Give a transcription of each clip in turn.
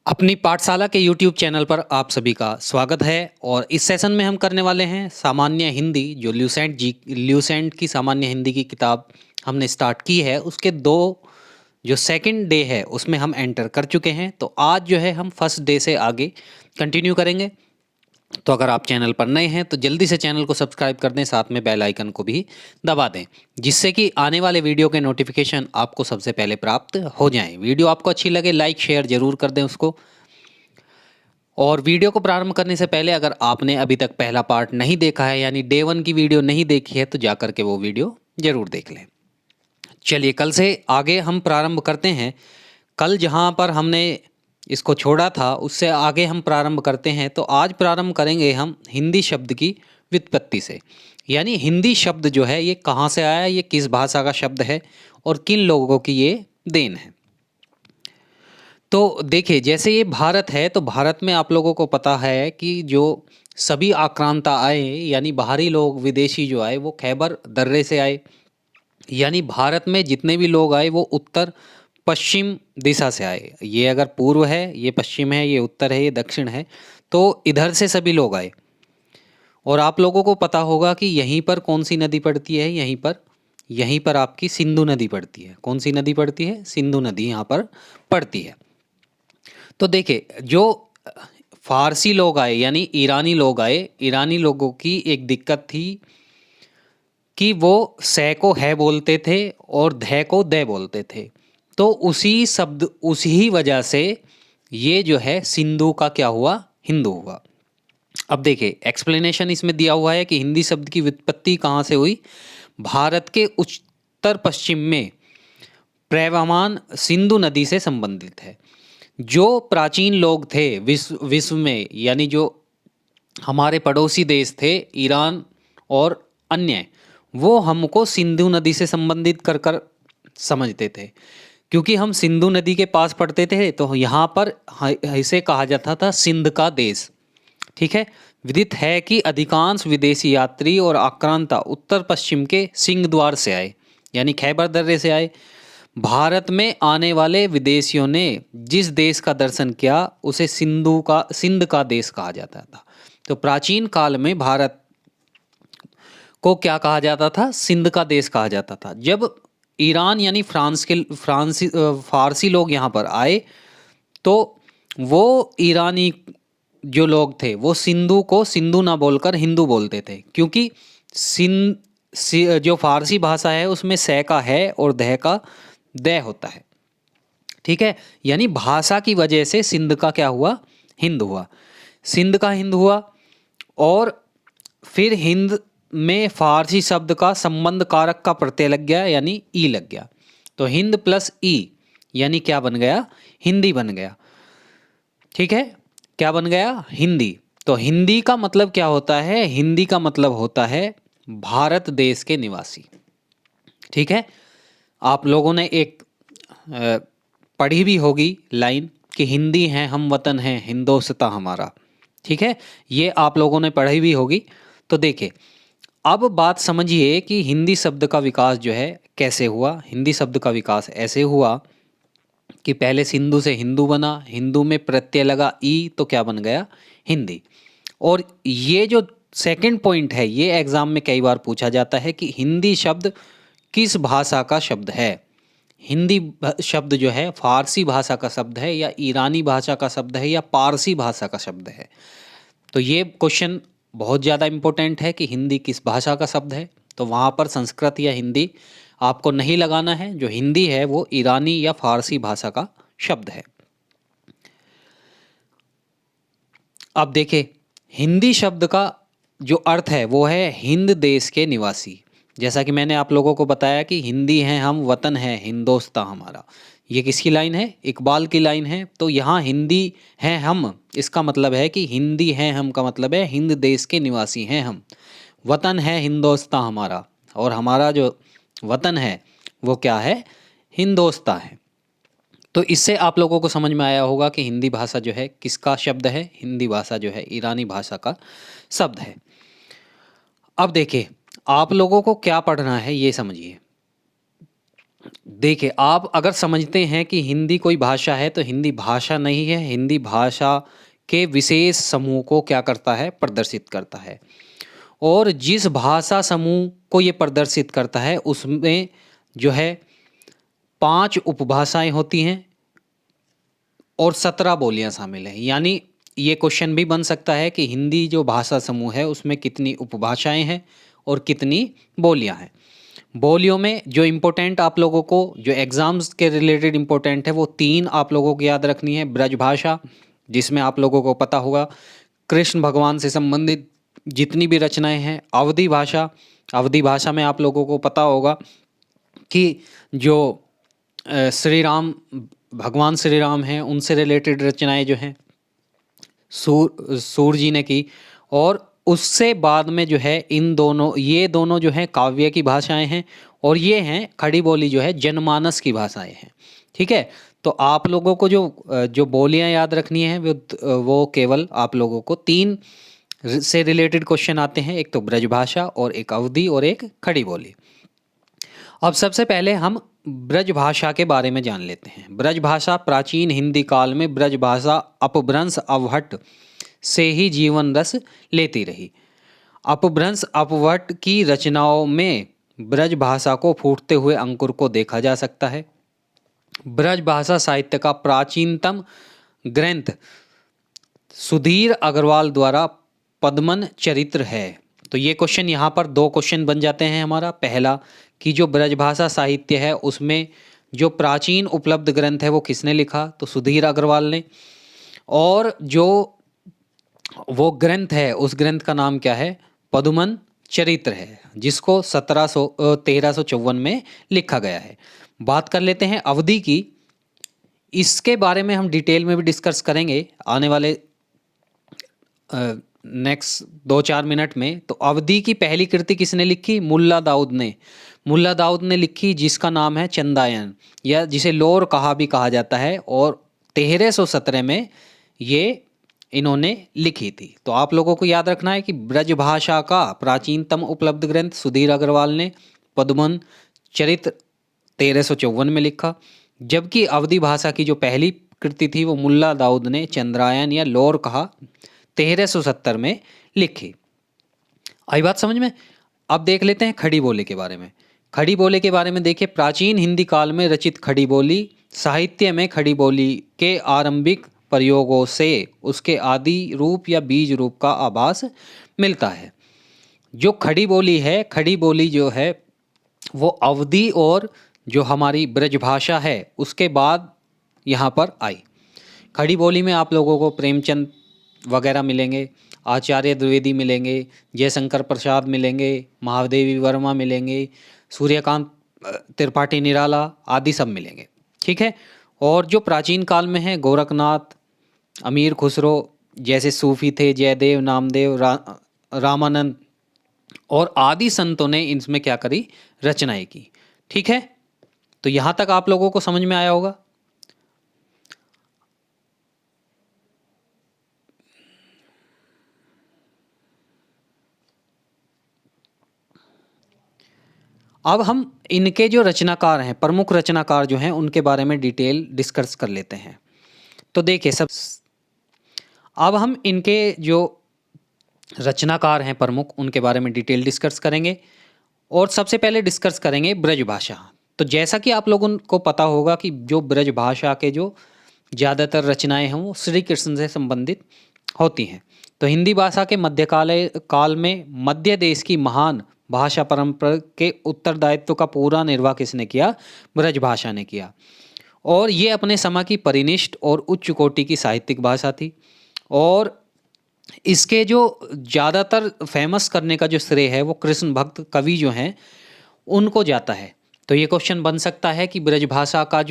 अपनी पाठशाला के YouTube चैनल पर आप सभी का स्वागत है। और इस सेशन में हम करने वाले हैं सामान्य हिंदी। जो ल्यूसेंट की सामान्य हिंदी की किताब हमने स्टार्ट की है, उसके दो जो सेकंड डे है उसमें हम एंटर कर चुके हैं। तो आज जो है हम फर्स्ट डे से आगे कंटिन्यू करेंगे। तो अगर आप चैनल पर नए हैं तो जल्दी से चैनल को सब्सक्राइब कर दें, साथ में बेल आइकन को भी दबा दें, जिससे कि आने वाले वीडियो के नोटिफिकेशन आपको सबसे पहले प्राप्त हो जाएं। वीडियो आपको अच्छी लगे लाइक शेयर जरूर कर दें उसको। और वीडियो को प्रारंभ करने से पहले अगर आपने अभी तक पहला पार्ट नहीं देखा है, यानी डे 1 की वीडियो नहीं देखी है, तो जाकर के वो वीडियो जरूर देख लें। चलिए कल से आगे हम प्रारंभ करते हैं। कल जहाँ पर हमने इसको छोड़ा था उससे आगे हम प्रारंभ करते हैं। तो आज प्रारंभ करेंगे हम हिंदी शब्द की व्युत्पत्ति से, यानी हिंदी शब्द जो है ये कहाँ से आया, ये किस भाषा का शब्द है और किन लोगों की ये देन है। तो देखिए, जैसे ये भारत है तो भारत में आप लोगों को पता है कि जो सभी आक्रांता आए, यानी बाहरी लोग विदेशी जो आए, वो खैबर दर्रे से आए। यानी भारत में जितने भी लोग आए वो उत्तर पश्चिम दिशा से आए। ये अगर पूर्व है, ये पश्चिम है, ये उत्तर है, ये दक्षिण है, तो इधर से सभी लोग आए। और आप लोगों को पता होगा कि यहीं पर कौन सी नदी पड़ती है, यहीं पर आपकी सिंधु नदी पड़ती है। कौन सी नदी पड़ती है? सिंधु नदी यहाँ पर पड़ती है। तो देखिए, जो फारसी लोग आए यानी ईरानी लोग आए, ईरानी लोगों की एक दिक्कत थी कि वो सै को है बोलते थे और धै को दे बोलते थे। तो उसी वजह से ये जो है सिंधु का क्या हुआ? हिंदू हुआ। अब देखिए, एक्सप्लेनेशन इसमें दिया हुआ है कि हिंदी शब्द की व्युत्पत्ति कहाँ से हुई। भारत के उत्तर पश्चिम में प्रवहमान सिंधु नदी से संबंधित है। जो प्राचीन लोग थे विश्व में, यानी जो हमारे पड़ोसी देश थे ईरान और अन्य, वो हमको सिंधु नदी से संबंधित कर कर समझते थे। क्योंकि हम सिंधु नदी के पास पड़ते थे तो यहाँ पर इसे कहा जाता था सिंध का देश। ठीक है। विदित है कि अधिकांश विदेशी यात्री और आक्रांता उत्तर पश्चिम के सिंह द्वार से आए, यानी खैबर दर्रे से आए। भारत में आने वाले विदेशियों ने जिस देश का दर्शन किया उसे सिंध का देश कहा जाता था। तो प्राचीन काल में भारत को क्या कहा जाता था? सिंध का देश कहा जाता था। जब ईरान यानी फारसी लोग यहाँ पर आए तो वो ईरानी जो लोग थे वो सिंधु को सिंधु ना बोलकर हिंदू बोलते थे, क्योंकि जो फारसी भाषा है उसमें सै का है और दह का दय होता है। ठीक है। यानी भाषा की वजह से सिंध का क्या हुआ? हिंद हुआ। सिंध का हिंद हुआ। और फिर हिंद में फारसी शब्द का संबंध कारक का प्रत्यय लग गया, यानी ई लग गया। तो हिंद प्लस ई यानी क्या बन गया? हिंदी बन गया। ठीक है। क्या बन गया? हिंदी। तो हिंदी का मतलब क्या होता है? हिंदी का मतलब होता है भारत देश के निवासी। ठीक है। आप लोगों ने एक पढ़ी भी होगी लाइन कि हिंदी हैं हम वतन हैं हिंदोस्तां हमारा। ठीक है। ये आप लोगों ने पढ़ी भी होगी। तो देखिए, अब बात समझिए कि हिंदी शब्द का विकास जो है कैसे हुआ। हिंदी शब्द का विकास ऐसे हुआ कि पहले सिंधु से हिंदू बना, हिंदू में प्रत्यय लगा ई तो क्या बन गया? हिंदी। और ये जो सेकंड पॉइंट है ये एग्जाम में कई बार पूछा जाता है कि हिंदी शब्द किस भाषा का शब्द है। हिंदी शब्द जो है फारसी भाषा का शब्द है या ईरानी भाषा का शब्द है या पारसी भाषा का शब्द है। तो ये क्वेश्चन बहुत ज़्यादा इम्पोर्टेंट है कि हिंदी किस भाषा का शब्द है। तो वहाँ पर संस्कृत या हिंदी आपको नहीं लगाना है। जो हिंदी है वो ईरानी या फारसी भाषा का शब्द है। अब देखिए, हिंदी शब्द का जो अर्थ है वो है हिंद देश के निवासी। जैसा कि मैंने आप लोगों को बताया कि हिंदी हैं हम वतन है हिंदोस्तां हमारा। ये किसकी लाइन है? इकबाल की लाइन है। तो यहाँ हिंदी हैं हम, इसका मतलब है कि हिंदी हैं हम का मतलब है हिंद देश के निवासी हैं हम। वतन है हिंदोस्तां हमारा, और हमारा जो वतन है वो क्या है? हिंदोस्तां है। तो इससे आप लोगों को समझ में आया होगा कि हिंदी भाषा जो है किसका शब्द है। हिंदी भाषा जो है ईरानी भाषा का शब्द है। अब देखिए, आप लोगों को क्या पढ़ना है ये समझिए। देखिए, आप अगर समझते हैं कि हिंदी कोई भाषा है, तो हिंदी भाषा नहीं है, हिंदी भाषा के विशेष समूह को क्या करता है, प्रदर्शित करता है। और जिस भाषा समूह को ये प्रदर्शित करता है उसमें जो है 5 उपभाषाएं होती हैं और 17 बोलियां शामिल हैं। यानी ये क्वेश्चन भी बन सकता है कि हिंदी जो भाषा समूह है उसमें कितनी उपभाषाएं हैं और कितनी बोलियां हैं। बोलियों में जो इम्पोर्टेंट आप लोगों को, जो एग्जाम्स के रिलेटेड इम्पोर्टेंट है, वो 3 आप लोगों को याद रखनी है। ब्रजभाषा, जिसमें आप लोगों को पता होगा कृष्ण भगवान से संबंधित जितनी भी रचनाएं हैं। अवधी भाषा, अवधी भाषा में आप लोगों को पता होगा कि जो श्री राम, भगवान श्री राम हैं, उनसे रिलेटेड रचनाएं जो हैं सूर जी ने की। और उससे बाद में जो है इन दोनों, ये दोनों जो हैं काव्य की भाषाएं हैं, और ये हैं खड़ी बोली जो है जनमानस की भाषाएं हैं। ठीक है, तो आप लोगों को जो बोलियां याद रखनी है वो केवल आप लोगों को 3 से रिलेटेड क्वेश्चन आते हैं, एक तो ब्रजभाषा और एक अवधी और एक खड़ी बोली। अब सबसे पहले हम ब्रजभाषा के बारे में जान लेते हैं। ब्रजभाषा प्राचीन हिंदी काल में ब्रजभाषा अपभ्रंश अवहट से ही जीवन रस लेती रही। अपभ्रंश अपवट की रचनाओं में ब्रजभाषा को फूटते हुए अंकुर को देखा जा सकता है। ब्रजभाषा साहित्य का प्राचीनतम ग्रंथ सुधीर अग्रवाल द्वारा पद्मन चरित्र है। तो ये क्वेश्चन, यहाँ पर 2 क्वेश्चन बन जाते हैं हमारा। पहला कि जो ब्रजभाषा साहित्य है उसमें जो प्राचीन उपलब्ध ग्रंथ है वो किसने लिखा, तो सुधीर अग्रवाल ने। और जो वो ग्रंथ है उस ग्रंथ का नाम क्या है, पद्मन चरित्र है, जिसको 1354 में लिखा गया है। बात कर लेते हैं अवधि की। इसके बारे में हम डिटेल में भी डिस्कस करेंगे आने वाले नेक्स्ट 2-4 मिनट में। तो अवधी की पहली कृति किसने लिखी, मुल्ला दाऊद ने। मुल्ला दाऊद ने लिखी, जिसका नाम है चंदायन, या जिसे लोर कहा भी कहा जाता है, और 1317 में ये इन्होंने लिखी थी। तो आप लोगों को याद रखना है कि ब्रजभाषा का प्राचीनतम उपलब्ध ग्रंथ सुधीर अग्रवाल ने पद्मन चरित्र 1354 में लिखा, जबकि अवधी भाषा की जो पहली कृति थी वो मुल्ला दाऊद ने चंद्रायन या लोर कहा 1370 में लिखी। आई बात समझ में। अब देख लेते हैं खड़ी बोली के बारे में। खड़ी बोली के बारे में देखिए, प्राचीन हिंदी काल में रचित खड़ी बोली साहित्य में खड़ी बोली के आरंभिक प्रयोगों से उसके आदि रूप या बीज रूप का आभास मिलता है। जो खड़ी बोली है, खड़ी बोली जो है वो अवधी और जो हमारी ब्रजभाषा है उसके बाद यहाँ पर आई। खड़ी बोली में आप लोगों को प्रेमचंद वगैरह मिलेंगे, आचार्य द्विवेदी मिलेंगे, जयशंकर प्रसाद मिलेंगे, महादेवी वर्मा मिलेंगे, सूर्यकांत त्रिपाठी निराला आदि सब मिलेंगे। ठीक है, और जो प्राचीन काल में है गोरखनाथ, अमीर खुसरो जैसे सूफी थे, जयदेव, नामदेव, रामानंद और आदि संतों ने इनमें क्या करी, रचनाएं की। ठीक है, तो यहाँ तक आप लोगों को समझ में आया होगा। अब हम इनके जो रचनाकार हैं, प्रमुख रचनाकार जो हैं, उनके बारे में डिटेल डिस्कस कर लेते हैं। तो देखिए अब हम इनके जो रचनाकार हैं प्रमुख, उनके बारे में डिटेल डिस्कस करेंगे। और सबसे पहले डिस्कस करेंगे ब्रजभाषा। तो जैसा कि आप लोगों को पता होगा कि जो ब्रजभाषा के जो ज़्यादातर रचनाएं हैं वो श्री कृष्ण से संबंधित होती हैं। तो हिंदी भाषा के काल में मध्य देश की महान भाषा परंपरा के उत्तरदायित्व का पूरा निर्वाह किसने किया, ब्रजभाषा ने किया। और ये अपने समय की परिनिष्ठ और उच्च कोटि की साहित्यिक भाषा थी। और इसके जो ज़्यादातर फेमस करने का जो श्रेय है वो कृष्ण भक्त कवि जो हैं उनको जाता है। तो ये क्वेश्चन बन सकता है कि ब्रजभाषा का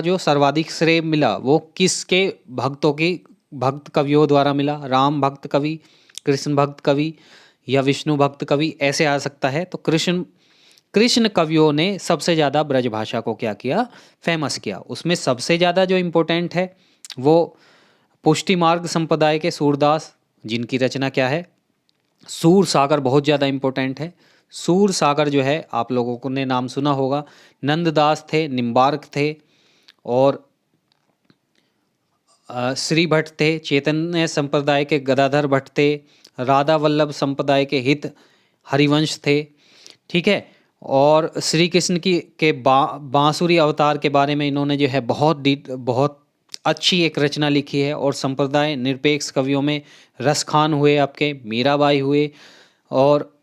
जो सर्वाधिक श्रेय मिला वो किसके भक्त कवियों द्वारा मिला, राम भक्त कवि, कृष्ण भक्त कवि या विष्णु भक्त कवि, ऐसे आ सकता है। तो कृष्ण कवियों ने सबसे ज़्यादा ब्रजभाषा को क्या किया, फेमस किया। उसमें सबसे ज़्यादा जो इम्पोर्टेंट है वो पुष्टि मार्ग संप्रदाय के सूरदास, जिनकी रचना क्या है, सूर सागर, बहुत ज़्यादा इम्पोर्टेंट है। सूर सागर जो है आप लोगों को ने नाम सुना होगा। नंददास थे, निम्बार्क थे, और श्री भट्ट थे। चैतन्य संप्रदाय के गदाधर भट्ट थे। राधा वल्लभ संप्रदाय के हित हरिवंश थे। ठीक है। और श्री कृष्ण की के बांसुरी अवतार के बारे में इन्होंने जो है बहुत अच्छी एक रचना लिखी है। और संप्रदाय निरपेक्ष कवियों में रसखान हुए, आपके मीराबाई हुए। और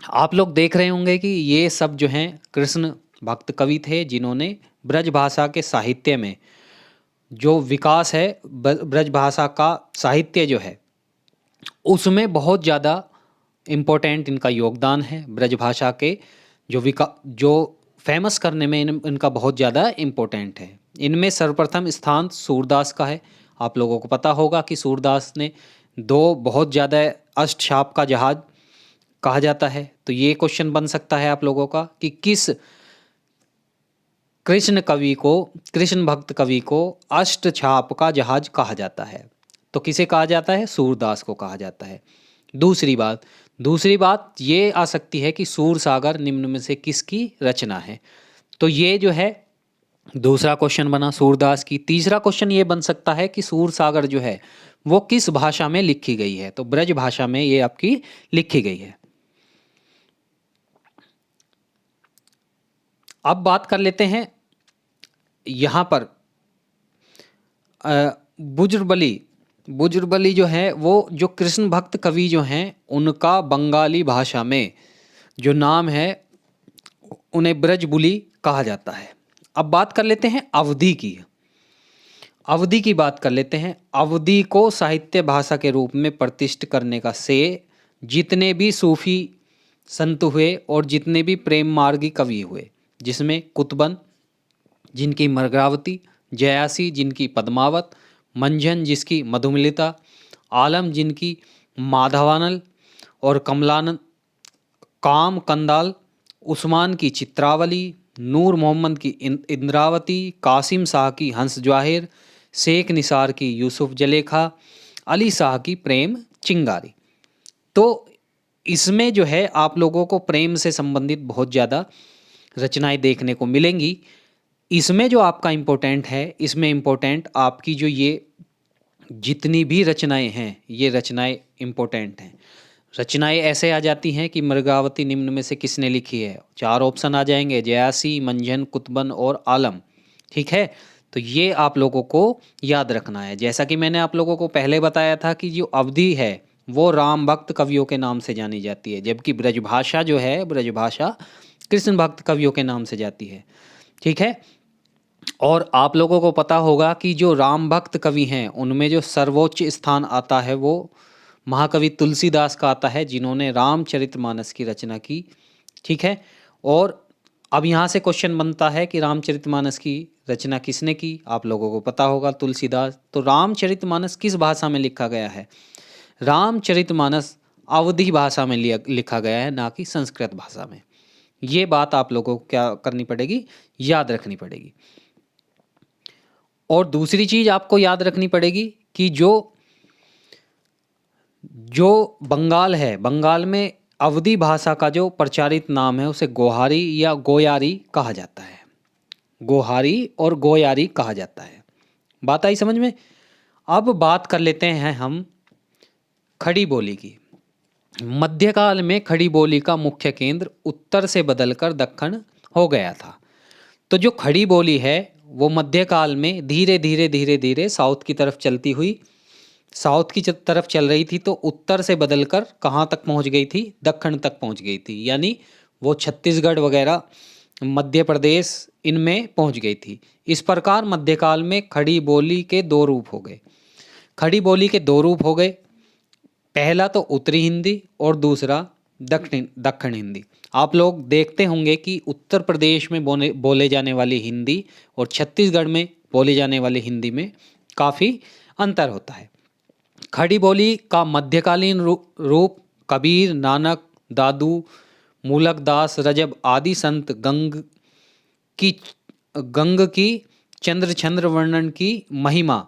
आप लोग देख रहे होंगे कि ये सब जो हैं कृष्ण भक्त कवि थे, जिन्होंने ब्रज भाषा के साहित्य में जो विकास है, ब्रज भाषा का साहित्य जो है उसमें बहुत ज़्यादा इम्पोर्टेंट इनका योगदान है। ब्रज भाषा के जो फेमस करने में इनका बहुत ज़्यादा इम्पोर्टेंट है। इनमें सर्वप्रथम स्थान सूरदास का है। आप लोगों को पता होगा कि सूरदास ने दो बहुत ज़्यादा अष्टचाप का जहाज कहा जाता है। तो ये क्वेश्चन बन सकता है आप लोगों का कि किस कृष्ण भक्त कवि को अष्टचाप का जहाज कहा जाता है? तो किसे कहा जाता है? सूरदास को कहा जाता है। दूसरी बात ये आ सकती है कि सूर सागर निम्न में से किसकी रचना है? तो ये जो है दूसरा क्वेश्चन बना सूरदास की। तीसरा क्वेश्चन ये बन सकता है कि सूर सागर जो है वो किस भाषा में लिखी गई है? तो ब्रज भाषा में ये आपकी लिखी गई है। अब बात कर लेते हैं यहाँ पर बुजुर्बली जो है वो जो कृष्ण भक्त कवि जो हैं उनका बंगाली भाषा में जो नाम है उन्हें ब्रजबुली कहा जाता है। अब बात कर लेते हैं अवधी की बात कर लेते हैं। अवधी को साहित्य भाषा के रूप में प्रतिष्ठित करने का श्रेय जितने भी सूफी संत हुए और जितने भी प्रेम मार्गी कवि हुए, जिसमें कुतुबन जिनकी मृगावती, जयासी जिनकी पद्मावत, मंझन जिसकी मधुमिलिता, आलम जिनकी माधवानल, और कमलानंद काम कंदाल, उस्मान की चित्रावली, नूर मोहम्मद की इंद्रावती, कासिम शाह की हंस जवाहिर, शेख निसार की यूसुफ जलेखा, अली शाह की प्रेम चिंगारी। तो इसमें जो है आप लोगों को प्रेम से संबंधित बहुत ज़्यादा रचनाएं देखने को मिलेंगी। इसमें जो आपका इम्पोर्टेंट है, इसमें इम्पोर्टेंट आपकी जो ये जितनी भी रचनाएं हैं, ये रचनाएं इम्पोर्टेंट हैं। रचनाएं ऐसे आ जाती हैं कि मृगावती निम्न में से किसने लिखी है? 4 ऑप्शन आ जाएंगे, जयासी, मंझन, कुतुबन और आलम। ठीक है। तो ये आप लोगों को याद रखना है। जैसा कि मैंने आप लोगों को पहले बताया था कि जो अवधी है वो राम भक्त कवियों के नाम से जानी जाती है, जबकि ब्रजभाषा जो है, ब्रजभाषा कृष्ण भक्त कवियों के नाम से जाती है। ठीक है। और आप लोगों को पता होगा कि जो राम भक्त कवि हैं उनमें जो सर्वोच्च स्थान आता है वो महाकवि तुलसीदास का आता है, जिन्होंने रामचरितमानस की रचना की। ठीक है। और अब यहाँ से क्वेश्चन बनता है कि रामचरितमानस की रचना किसने की? आप लोगों को पता होगा तुलसीदास। तो रामचरितमानस किस भाषा में लिखा गया है? रामचरितमानस अवधी भाषा में लिखा गया है, ना कि संस्कृत भाषा में। ये बात आप लोगों को क्या करनी पड़ेगी? याद रखनी पड़ेगी। और दूसरी चीज आपको याद रखनी पड़ेगी कि जो बंगाल है, बंगाल में अवधी भाषा का जो प्रचारित नाम है उसे गोहारी या गोयारी कहा जाता है। गोहारी और गोयारी कहा जाता है। बात आई समझ में? अब बात कर लेते हैं हम खड़ी बोली की। मध्यकाल में खड़ी बोली का मुख्य केंद्र उत्तर से बदलकर दक्षिण हो गया था। तो जो खड़ी बोली है वो मध्यकाल में धीरे धीरे साउथ की तरफ चल रही थी। तो उत्तर से बदलकर कहाँ तक पहुँच गई थी? दक्षिण तक पहुँच गई थी। यानी वो छत्तीसगढ़ वगैरह, मध्य प्रदेश, इनमें पहुँच गई थी। इस प्रकार मध्यकाल में खड़ी बोली के 2 रूप हो गए। पहला तो उत्तरी हिंदी और दूसरा दक्षिण हिंदी। आप लोग देखते होंगे कि उत्तर प्रदेश में बोले जाने वाली हिंदी और छत्तीसगढ़ में बोले जाने वाली हिंदी में काफ़ी अंतर होता है। खड़ी बोली का मध्यकालीन रूप कबीर, नानक, दादू, मूलक दास, रजब आदि संत गंग की चंद्र वर्णन की महिमा,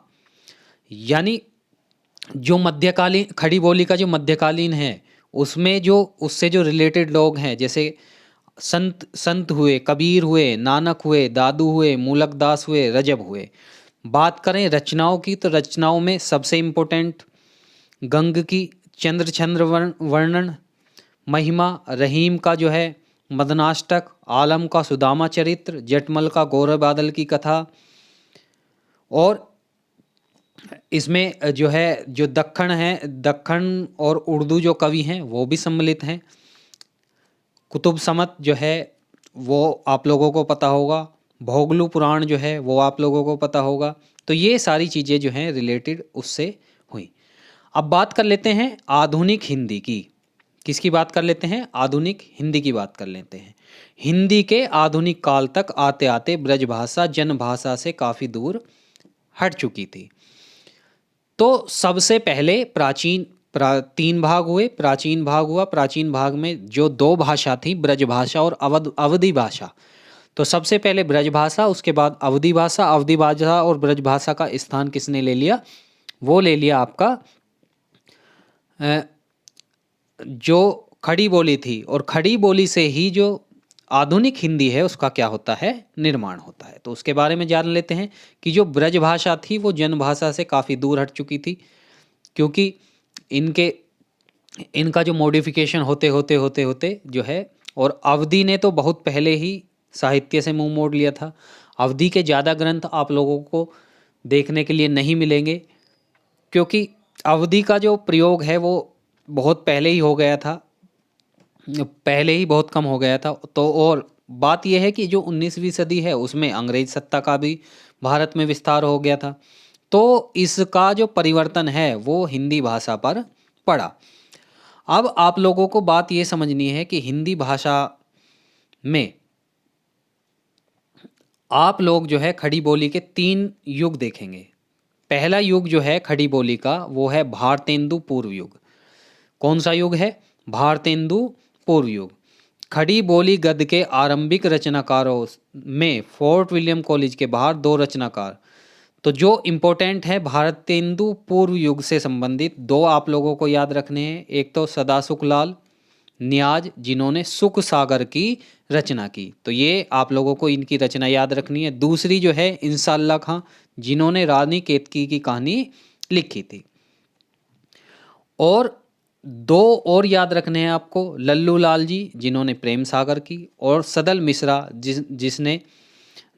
यानी जो मध्यकालीन खड़ी बोली का जो मध्यकालीन है उसमें जो उससे जो रिलेटेड लोग हैं, जैसे संत संत हुए, कबीर हुए, नानक हुए, दादू हुए, मूलक दास हुए, रजब हुए। बात करें रचनाओं की, तो रचनाओं में सबसे इम्पोर्टेंट गंग की चंद्र वर्णन, महिमा, रहीम का जो है मदनाष्टक, आलम का सुदामा चरित्र, जटमल का गौरव बादल की कथा, और इसमें जो है जो दक्खन और उर्दू जो कवि हैं वो भी सम्मिलित हैं। कुतुब समत जो है वो आप लोगों को पता होगा, भोगलू पुराण जो है वो आप लोगों को पता होगा। तो ये सारी चीज़ें जो हैं रिलेटेड उससे हुई। अब बात कर लेते हैं आधुनिक हिंदी की। किसकी बात कर लेते हैं? आधुनिक हिंदी की बात कर लेते हैं। हिंदी के आधुनिक काल तक आते आते ब्रजभाषा जनभाषा से काफ़ी दूर हट चुकी थी। तो सबसे पहले तीन भाग हुए। प्राचीन भाग हुआ। प्राचीन भाग में जो दो भाषा थी, ब्रजभाषा और अवधी भाषा। तो सबसे पहले ब्रजभाषा, उसके बाद अवधी भाषा। अवधी भाषा और ब्रजभाषा का स्थान किसने ले लिया? वो ले लिया आपका जो खड़ी बोली थी, और खड़ी बोली से ही जो आधुनिक हिंदी है उसका क्या होता है? निर्माण होता है। तो उसके बारे में जान लेते हैं कि जो ब्रजभाषा थी वो जनभाषा से काफ़ी दूर हट चुकी थी, क्योंकि इनका जो मॉडिफिकेशन होते होते होते होते जो है, और अवधि ने तो बहुत पहले ही साहित्य से मुंह मोड़ लिया था। अवधि के ज़्यादा ग्रंथ आप लोगों को देखने के लिए नहीं मिलेंगे, क्योंकि अवधि का जो प्रयोग है वो बहुत पहले ही हो गया था, पहले ही बहुत कम हो गया था। तो और बात यह है कि जो 19वीं सदी है उसमें अंग्रेज सत्ता का भी भारत में विस्तार हो गया था। तो इसका जो परिवर्तन है वो हिंदी भाषा पर पड़ा। अब आप लोगों को बात ये समझनी है कि हिंदी भाषा में आप लोग जो है खड़ी बोली के 3 युग देखेंगे। पहला युग जो है खड़ी बोली का वो है भारतेंदु पूर्व युग। कौन सा युग है? भारतेंदु पूर्व युग। खड़ी बोली गद्य के आरंभिक रचनाकारों में फोर्ट विलियम कॉलेज के बाहर 2 रचनाकार। तो जो इम्पोर्टेंट है भारतेंदु पूर्व युग से संबंधित 2 आप लोगों को याद रखने हैं। एक तो सदासुख लाल नियाज, जिन्होंने सुख सागर की रचना की, तो ये आप लोगों को इनकी रचना याद रखनी है। दूसरी जो है इंसाल्लाह खां, जिन्होंने रानी केतकी की कहानी लिखी थी। और 2 और याद रखने हैं आपको, लल्लू लाल जी जिन्होंने प्रेम सागर की, और सदल मिश्रा जिसने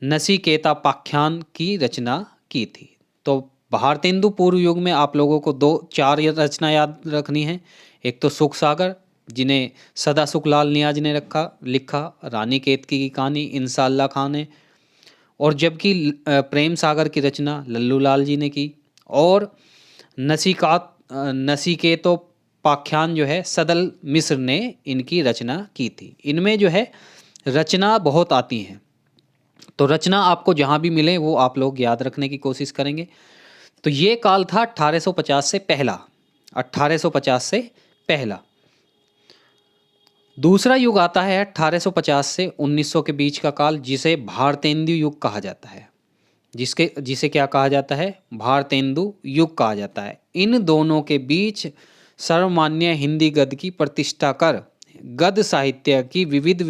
नचिकेता पाख्यान की रचना की थी। तो भारतेंदु पूर्व युग में आप लोगों को 4 रचना याद रखनी है। एक तो सुख सागर, जिन्हें सदासुख लाल नियाज ने लिखा, रानी केतकी की कहानी इंसाल्लाह खां ने, और जबकि प्रेम सागर की रचना लल्लू लाल जी ने की, और नचिकेतोपाख्यान जो है सदल मिश्र ने इनकी रचना की थी। इनमें जो है रचना बहुत आती हैं, तो रचना आपको जहाँ भी मिले वो आप लोग याद रखने की कोशिश करेंगे। तो ये काल था 1850 से पहला। 1850 से पहला। दूसरा युग आता है 1850 से 1900 के बीच का काल, जिसे भारतेंदु युग कहा जाता है। जिसे क्या कहा जाता है? भारतेंदु युग कहा जाता है। इन दोनों के बीच सर्वमान्य हिंदी गद्य की प्रतिष्ठा कर गद्य साहित्य की विविध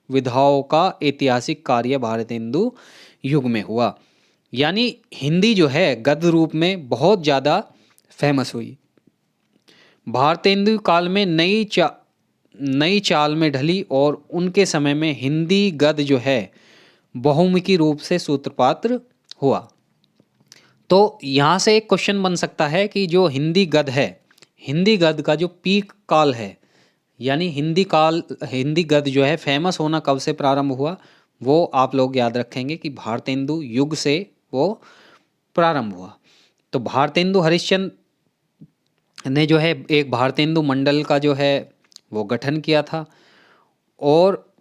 विधाओं का ऐतिहासिक कार्य भारतेंदु युग में हुआ। यानी हिंदी जो है गद्य रूप में बहुत ज़्यादा फेमस हुई। भारतेंदु काल में नई चाल में ढली, और उनके समय में हिंदी गद्य जो है बहुमुखी रूप से सूत्रपात हुआ। तो यहाँ से एक क्वेश्चन बन सकता है कि जो हिंदी गद्य है, हिंदी गद्य का जो पीक काल है, यानी हिंदी गद्य जो है फेमस होना कब से प्रारंभ हुआ, वो आप लोग याद रखेंगे कि भारतेंदु युग से वो प्रारंभ हुआ। तो भारतेंदु हरिश्चंद्र ने जो है एक भारतेंदु मंडल का जो है वो गठन किया था, और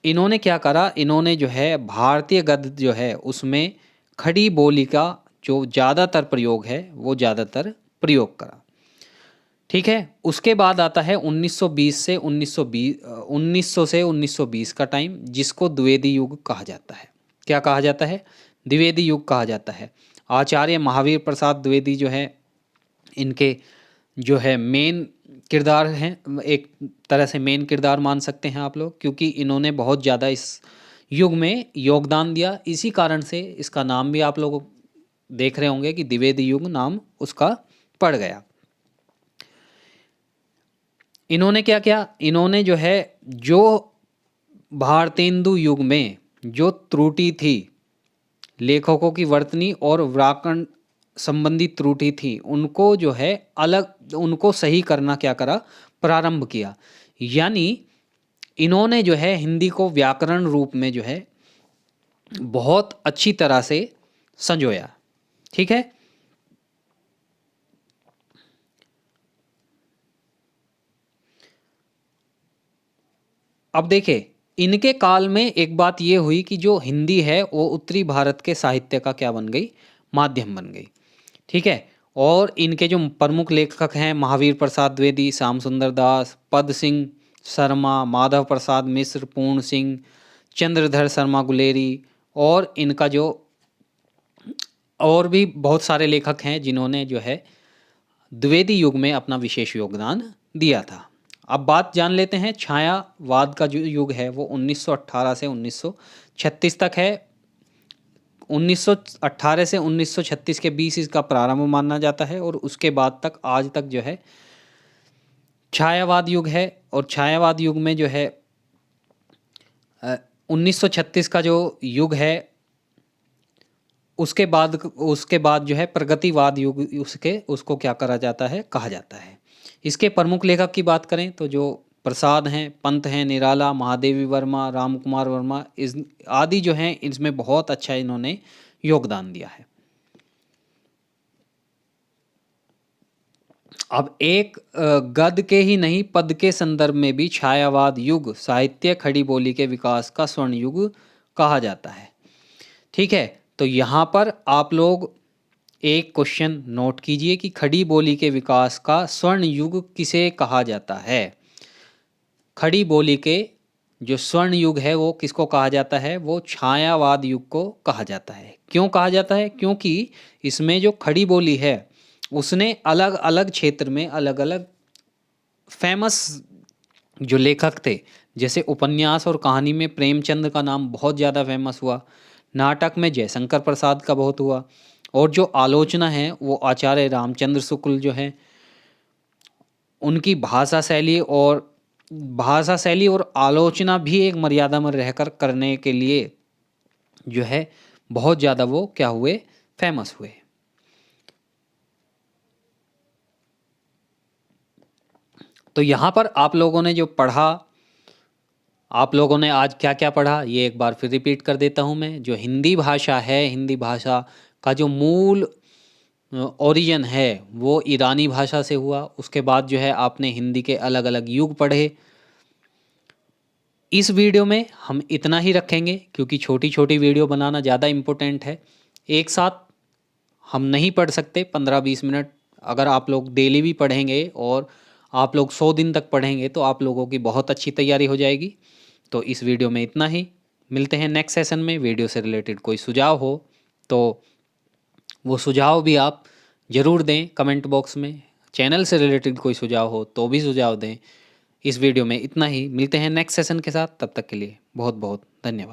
इन्होंने क्या करा, इन्होंने जो है भारतीय गद्य जो है उसमें खड़ी बोली का जो ज़्यादातर प्रयोग है वो ज़्यादातर प्रयोग करा। ठीक है। उसके बाद आता है 1900 से 1920 का टाइम, जिसको द्विवेदी युग कहा जाता है। क्या कहा जाता है? द्विवेदी युग कहा जाता है। आचार्य महावीर प्रसाद द्विवेदी जो है, इनके जो है मेन किरदार हैं, एक तरह से मेन किरदार मान सकते हैं आप लोग, क्योंकि इन्होंने बहुत ज़्यादा इस युग में योगदान दिया। इसी कारण से इसका नाम भी आप लोग देख रहे होंगे कि द्विवेदी युग नाम उसका पड़ गया। इन्होंने क्या किया, इन्होंने जो है जो भारतेंदु युग में जो त्रुटि थी, लेखकों की वर्तनी और व्याकरण संबंधी त्रुटि थी, उनको जो है अलग, उनको सही करना क्या करा, प्रारंभ किया। यानी इन्होंने जो है हिंदी को व्याकरण रूप में जो है बहुत अच्छी तरह से संजोया। ठीक है। अब देखे इनके काल में एक बात ये हुई कि जो हिंदी है वो उत्तरी भारत के साहित्य का क्या बन गई, माध्यम बन गई। ठीक है। और इनके जो प्रमुख लेखक हैं, महावीर प्रसाद द्विवेदी, श्याम सुंदर दास, पद सिंह शर्मा, माधव प्रसाद मिश्र, पूर्ण सिंह, चंद्रधर शर्मा गुलेरी, और इनका जो और भी बहुत सारे लेखक हैं जिन्होंने जो है द्विवेदी युग में अपना विशेष योगदान दिया था। अब बात जान लेते हैं, छायावाद का जो युग है वो 1918 से 1936 तक है। 1918 से 1936 के बीच इसका प्रारंभ माना जाता है, और उसके बाद तक आज तक जो है छायावाद युग है। और छायावाद युग में जो है 1936 का जो युग है, उसके बाद जो है प्रगतिवाद युग उसको क्या करा जाता है, कहा जाता है। इसके प्रमुख लेखक की बात करें तो जो प्रसाद हैं, पंत हैं, निराला, महादेवी वर्मा, राम कुमार वर्मा, इस आदि जो हैं, इसमें बहुत अच्छा इन्होंने योगदान दिया है। अब एक गद्य के ही नहीं, पद के संदर्भ में भी छायावाद युग साहित्य खड़ी बोली के विकास का स्वर्ण युग कहा जाता है। ठीक है। तो यहाँ पर आप लोग एक क्वेश्चन नोट कीजिए कि खड़ी बोली के विकास का स्वर्ण युग किसे कहा जाता है। खड़ी बोली के जो स्वर्ण युग है वो किसको कहा जाता है, वो छायावाद युग को कहा जाता है। क्यों कहा जाता है, क्योंकि इसमें जो खड़ी बोली है उसने अलग अलग क्षेत्र में अलग अलग फेमस जो लेखक थे, जैसे उपन्यास और कहानी में प्रेमचंद का नाम बहुत ज़्यादा फेमस हुआ, नाटक में जयशंकर प्रसाद का बहुत हुआ, और जो आलोचना है वो आचार्य रामचंद्र शुक्ल जो हैं, उनकी भाषा शैली और आलोचना भी एक मर्यादा में रहकर करने के लिए जो है बहुत ज़्यादा वो क्या हुए, फेमस हुए। तो यहाँ पर आप लोगों ने जो पढ़ा, आप लोगों ने आज क्या क्या पढ़ा, ये एक बार फिर रिपीट कर देता हूँ मैं। जो हिंदी भाषा है, हिंदी भाषा का जो मूल ओरिजिन है वो ईरानी भाषा से हुआ। उसके बाद जो है आपने हिंदी के अलग अलग युग पढ़े। इस वीडियो में हम इतना ही रखेंगे, क्योंकि छोटी छोटी वीडियो बनाना ज़्यादा इम्पोर्टेंट है। एक साथ हम नहीं पढ़ सकते 15-20 मिनट। अगर आप लोग डेली भी पढ़ेंगे और आप लोग 100 दिन तक पढ़ेंगे तो आप लोगों की बहुत अच्छी तैयारी हो जाएगी। तो इस वीडियो में इतना ही, मिलते हैं नेक्स्ट सेशन में। वीडियो से रिलेटेड कोई सुझाव हो तो वो सुझाव भी आप ज़रूर दें कमेंट बॉक्स में। चैनल से रिलेटेड कोई सुझाव हो तो भी सुझाव दें। इस वीडियो में इतना ही, मिलते हैं नेक्स्ट सेशन के साथ। तब तक के लिए बहुत बहुत धन्यवाद।